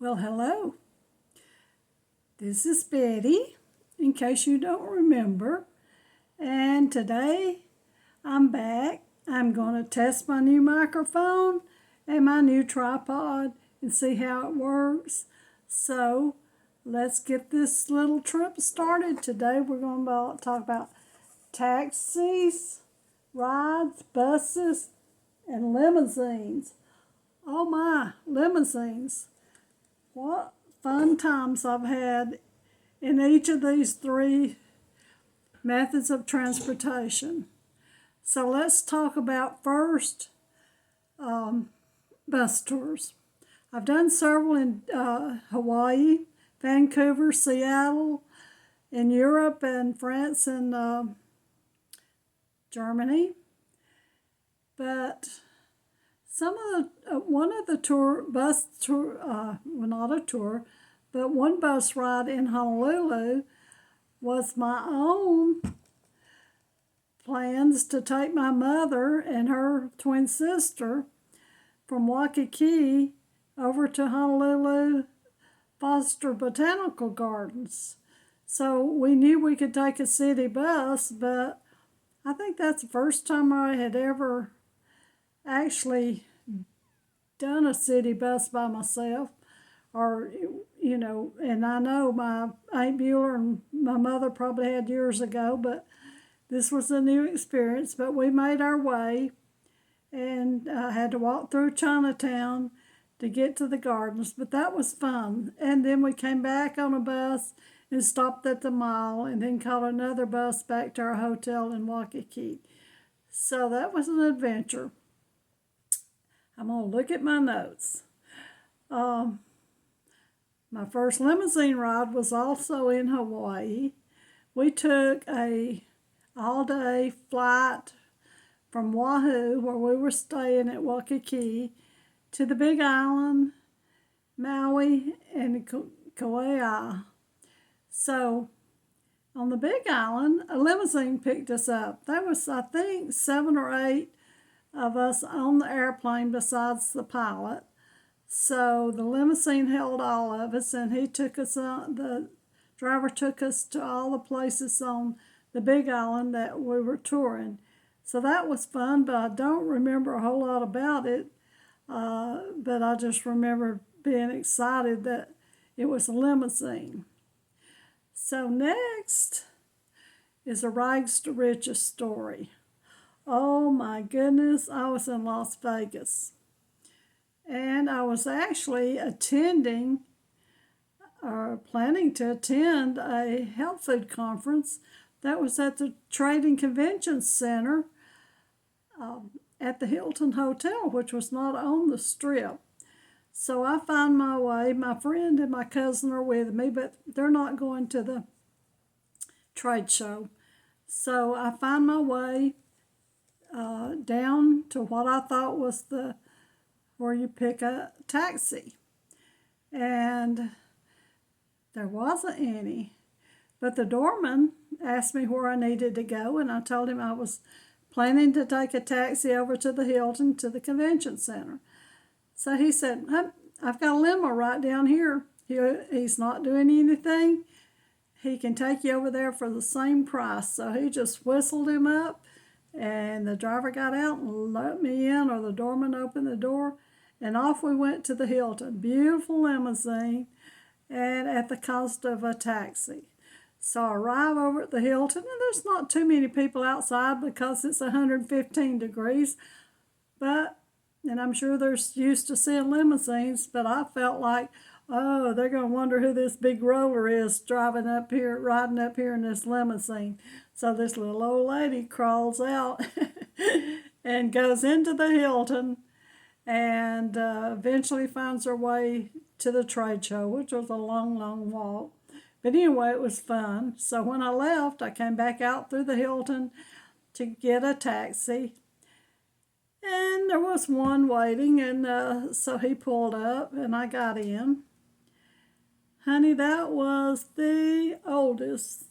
Well, hello. This is Betty, in case you don't remember. And today I'm back. I'm going to test my new microphone and my new tripod and see how it works. So let's get this little trip started. Today we're going to talk about taxis, rides, buses, and limousines. Oh my, limousines. What fun times I've had in each of these three methods of transportation. So let's talk about first bus tours. I've done several in Hawaii, Vancouver, Seattle, in Europe and France and Germany. But one of the bus tour, well, not a tour, but one bus ride in Honolulu was my own plans to take my mother and her twin sister from Waikiki over to Honolulu Foster Botanical Gardens. So we knew we could take a city bus, but I think that's the first time I had ever actually done a city bus by myself, or and I know my Aunt Bueller and my mother probably had years ago, but this was a new experience. But we made our way, and I had to walk through Chinatown to get to the gardens, but that was fun. And then we came back on a bus and stopped at the mall, and then caught another bus back to our hotel in Waikiki. So that was an adventure. I'm going to look at my notes. My first limousine ride was also in Hawaii. We took a all-day flight from Oahu, where we were staying at Waikiki, to the Big Island, Maui, and Kauai. So on the Big Island, a limousine picked us up. There was, I think, 7 or 8 of us on the airplane besides the pilot. So the limousine held all of us, and the driver took us to all the places on the Big Island that we were touring. So that was fun, but I don't remember a whole lot about it. But I just remember being excited that it was a limousine. So next is a rags to riches story. Oh my goodness, I was in Las Vegas. And I was actually planning to attend a health food conference that was at the Trade and Convention Center at the Hilton Hotel, which was not on the Strip. So I find my way. My friend and my cousin are with me, but they're not going to the trade show. So I find my way down to what I thought was where you pick a taxi. And there wasn't any. But the doorman asked me where I needed to go, and I told him I was planning to take a taxi over to the Hilton to the convention center. So he said, I've got a limo right down here. He's not doing anything. He can take you over there for the same price. So he just whistled him up, and the driver got out and let me in, or the doorman opened the door, and off we went to the Hilton. Beautiful limousine, and at the cost of a taxi. So I arrive over at the Hilton, and there's not too many people outside because it's 115 degrees. And I'm sure they're used to seeing limousines, but I felt like, oh, they're going to wonder who this big roller is riding up here in this limousine. So this little old lady crawls out and goes into the Hilton, and eventually finds her way to the trade show, which was a long, long walk. But anyway, it was fun. So when I left, I came back out through the Hilton to get a taxi. And there was one waiting, and so he pulled up, and I got in. Honey, that was the oldest,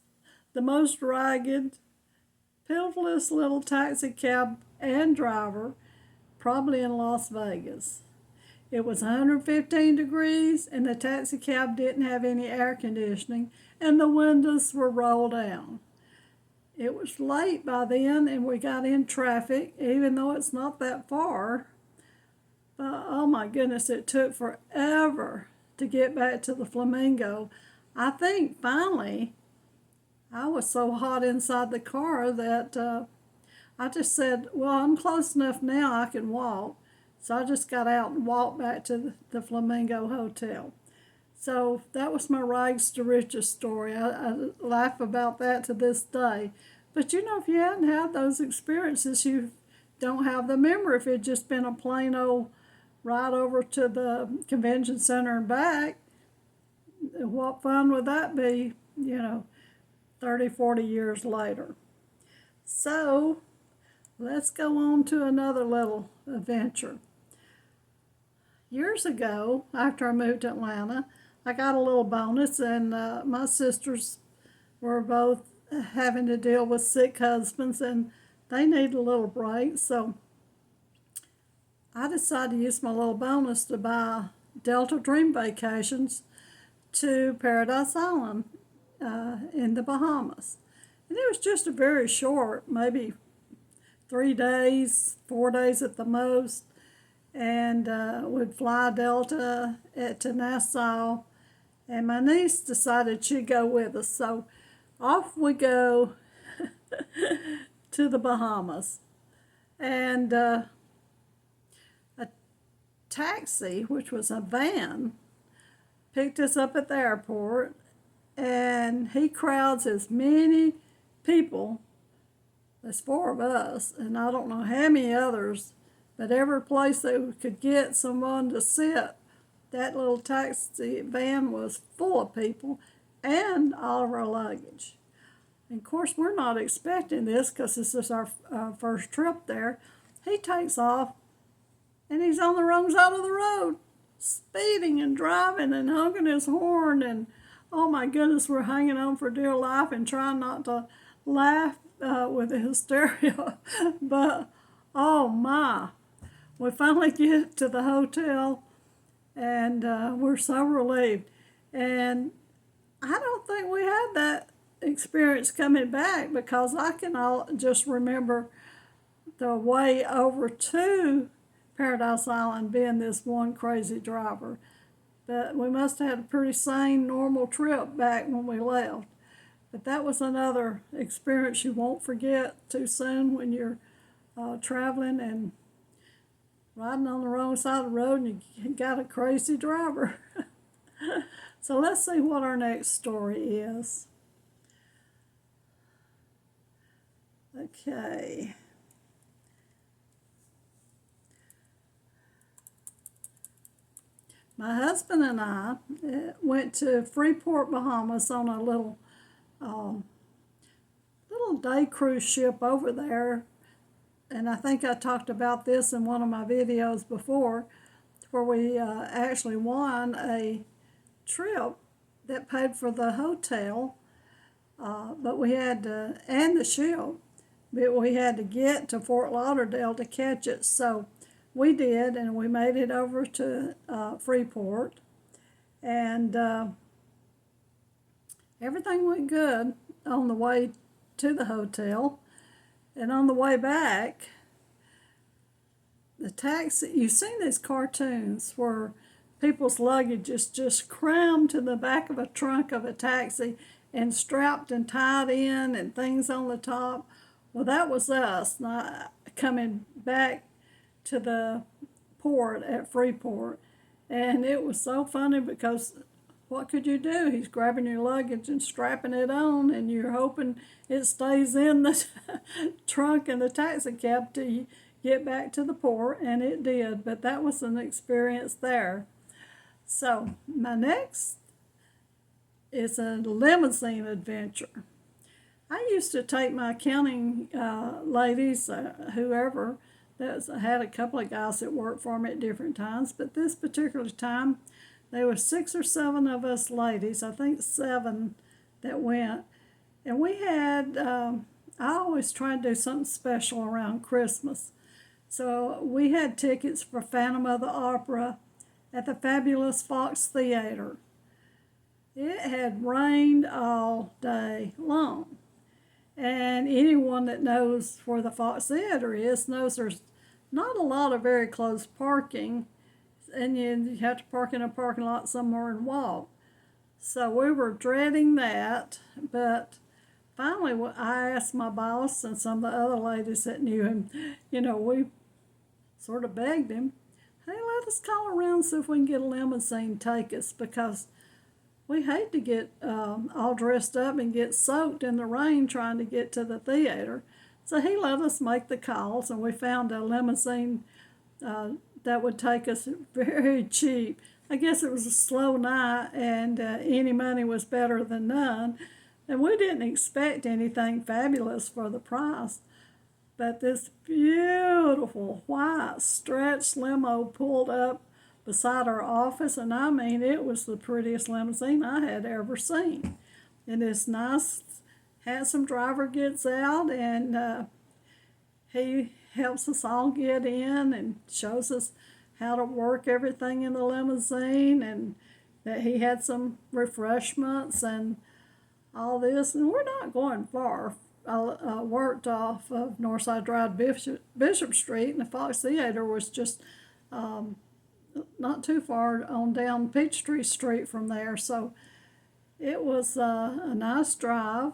the most ragged, pitifulest little taxi cab and driver, probably in Las Vegas. It was 115 degrees, and the taxi cab didn't have any air conditioning, and the windows were rolled down. It was late by then, and we got in traffic, even though it's not that far. But oh my goodness, it took forever to get back to the Flamingo. I think finally I was so hot inside the car that I just said, well, I'm close enough now I can walk. So I just got out and walked back to the Flamingo Hotel. So that was my rags to riches story. I laugh about that to this day. But you know, if you hadn't had those experiences, you don't have the memory. If it had just been a plain old ride over to the convention center and back, what fun would that be, 30, 40 years later? So let's go on to another little adventure. Years ago, after I moved to Atlanta, I got a little bonus, and my sisters were both having to deal with sick husbands, and they needed a little break. So I decided to use my little bonus to buy Delta Dream Vacations to Paradise Island in the Bahamas. And it was just a very short, maybe 3 days, 4 days at the most. And we'd fly Delta to Nassau. And my niece decided she'd go with us. So off we go to the Bahamas. And a taxi, which was a van, picked us up at the airport. And he crowds as many people, there's 4 of us, and I don't know how many others, but every place they could get someone to sit, that little taxi van was full of people and all of our luggage. And of course, we're not expecting this because this is our first trip there. He takes off, and he's on the wrong side of the road, speeding and driving and honking his horn. And oh my goodness, we're hanging on for dear life and trying not to laugh with the hysteria. But oh my, we finally get to the hotel, and we're so relieved. And I don't think we had that experience coming back, because I can just remember the way over to Paradise Island being this one crazy driver. But we must have had a pretty sane, normal trip back when we left. But that was another experience you won't forget too soon when you're traveling and riding on the wrong side of the road and you got a crazy driver. So let's see what our next story is. Okay. My husband and I went to Freeport, Bahamas on a little day cruise ship over there. And I think I talked about this in one of my videos before, where we actually won a trip that paid for the hotel, but we had to, and the ship, but we had to get to Fort Lauderdale to catch it. So we did, and we made it over to Freeport, and everything went good on the way to the hotel. And on the way back, the taxi, you've seen these cartoons where people's luggage is just crammed to the back of a trunk of a taxi and strapped and tied in and things on the top. Well, that was us coming back to the port at Freeport. And it was so funny because what could you do? He's grabbing your luggage and strapping it on, and you're hoping it stays in the trunk in the taxi cab till you get back to the port, and it did. But that was an experience there. So my next is a limousine adventure. I used to take my accounting ladies, whoever, I had a couple of guys that worked for me at different times, but this particular time, there were 6 or 7 of us ladies, I think 7 that went. And we had, I always try to do something special around Christmas. So we had tickets for Phantom of the Opera, at the fabulous Fox Theater. It had rained all day long. And anyone that knows where the Fox Theater is knows there's not a lot of very close parking, and you have to park in a parking lot somewhere and walk. So we were dreading that, but finally I asked my boss and some of the other ladies that knew him, we sort of begged him, hey, let us call around and see if we can get a limousine take us, because we hate to get all dressed up and get soaked in the rain trying to get to the theater. So he let us make the calls, and we found a limousine that would take us very cheap. I guess it was a slow night, and any money was better than none. And we didn't expect anything fabulous for the price. But this beautiful white stretch limo pulled up beside our office, and I mean, it was the prettiest limousine I had ever seen. And this nice, handsome driver gets out, and he helps us all get in and shows us how to work everything in the limousine, and that he had some refreshments and all this. And we're not going far. I worked off of Northside Drive, Bishop Street, and the Fox Theater was just not too far on down Peachtree Street from there. So it was a nice drive.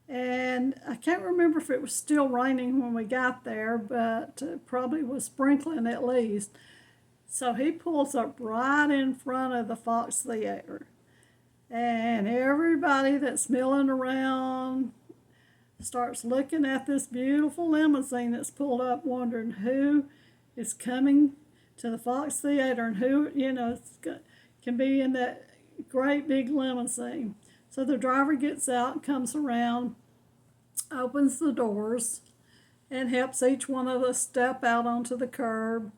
And I can't remember if it was still raining when we got there, but it probably was sprinkling at least. So he pulls up right in front of the Fox Theater. And everybody that's milling around starts looking at this beautiful limousine that's pulled up, wondering who is coming to the Fox Theater and who, can be in that great big limousine. So the driver gets out, comes around, opens the doors, and helps each one of us step out onto the curb.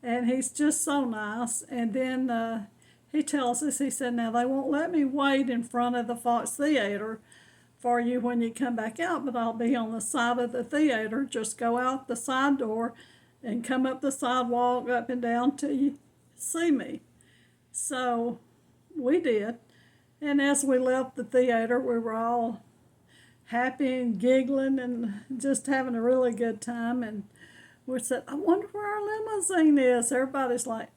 And he's just so nice. And then he tells us, he said, now they won't let me wait in front of the Fox Theater for you when you come back out, but I'll be on the side of the theater. Just go out the side door and come up the sidewalk up and down till you see me. So we did. And as we left the theater, we were all happy and giggling and just having a really good time. And we said, I wonder where our limousine is. Everybody's like,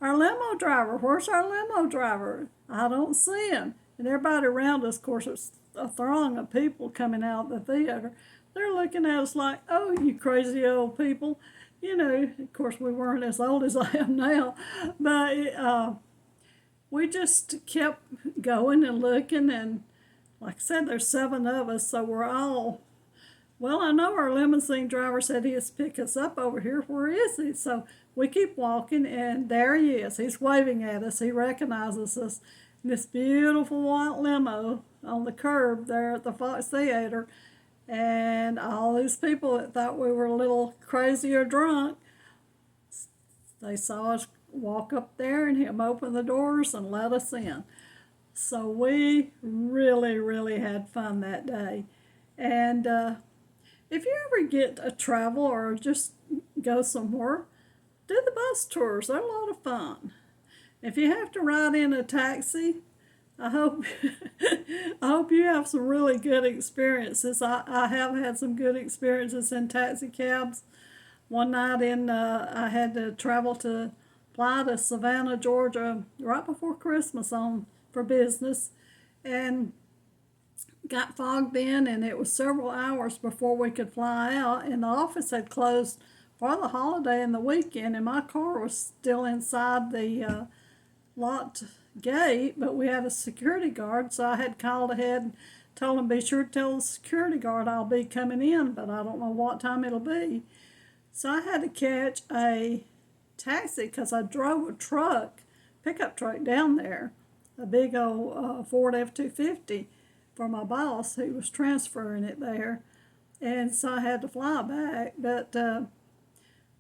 our limo driver, where's our limo driver? I don't see him. And everybody around us, of course, it's a throng of people coming out of the theater. They're looking at us like, oh, you crazy old people. Of course, we weren't as old as I am now. But we just kept going and looking, and like I said, there's 7 of us, so we're all, well, I know our limousine driver said he is to pick us up over here. Where is he? So we keep walking, and there he is. He's waving at us. He recognizes us. This beautiful white limo on the curb there at the Fox Theater, and all these people that thought we were a little crazy or drunk, they saw us walk up there and him open the doors and let us in. So we really, really had fun that day. And if you ever get to travel or just go somewhere, do the bus tours. They're a lot of fun. If you have to ride in a taxi, I hope I hope you have some really good experiences. I have had some good experiences in taxi cabs. One night I had to fly to Savannah, Georgia, right before Christmas for business, and got fogged in, and it was several hours before we could fly out, and the office had closed for the holiday and the weekend, and my car was still inside the locked gate, but we had a security guard, so I had called ahead and told him, be sure to tell the security guard I'll be coming in, but I don't know what time it'll be. So I had to catch a taxi because I drove a pickup truck down there, a big old Ford F-250 for my boss who was transferring it there. And so I had to fly back, but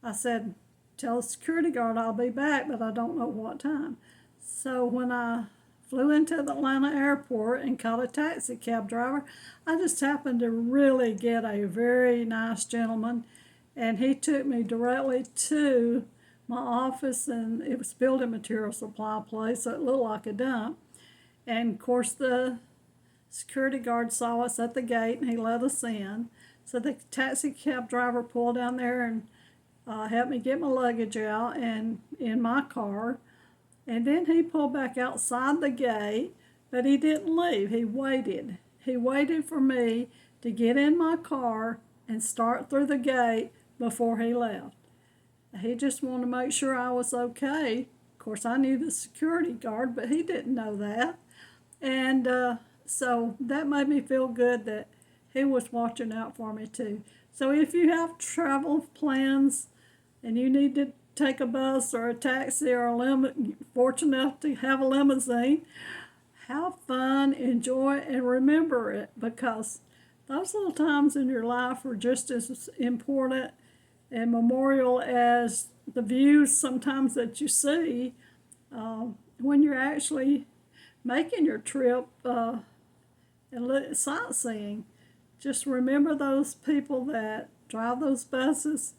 I said, tell the security guard I'll be back, but I don't know what time. So when I flew into the Atlanta airport and caught a taxi cab driver, I just happened to really get a very nice gentleman, and he took me directly to my office, and it was building material supply place, so it looked like a dump. And of course, the security guard saw us at the gate and he let us in. So the taxi cab driver pulled down there and helped me get my luggage out and in my car. And then he pulled back outside the gate, but he didn't leave. He waited. He waited for me to get in my car and start through the gate before he left. He just wanted to make sure I was okay. Of course, I knew the security guard, but he didn't know that. And so that made me feel good that he was watching out for me too. So if you have travel plans and you need to take a bus or a taxi or fortunate enough to have a limousine, have fun, enjoy, and remember it, because those little times in your life are just as important and memorial as the views sometimes that you see when you're actually making your trip and sightseeing. Just remember those people that drive those buses,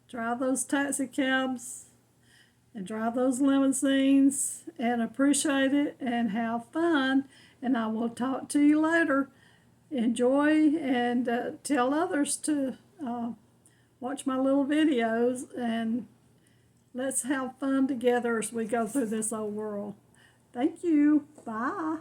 drive those taxi cabs, and drive those limousines, and appreciate it and have fun. And I will talk to you later. Enjoy, and tell others to watch my little videos, and let's have fun together as we go through this old world. Thank you. Bye.